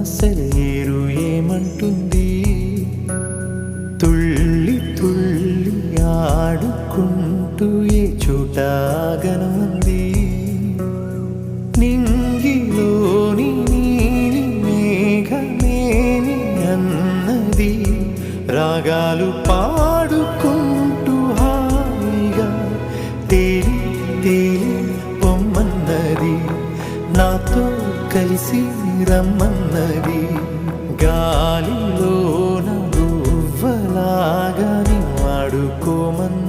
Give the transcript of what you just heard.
సెలయేరు ఏమంటుంది? తుళ్ళి తుళ్ళి ఆడుకుంటూ ఏ చోటాగనుంది? నింగిలోని నీలి మేఘమేమి అన్నది? రాగాలు పాడుకుంటూ హాయిగా తేలి తేలి పొమ్మన్నది, నాతో కలిసి రమ్మన్నది. గాలిలో నా గువ్వలాగా నీ ఆడుకోమన్నది.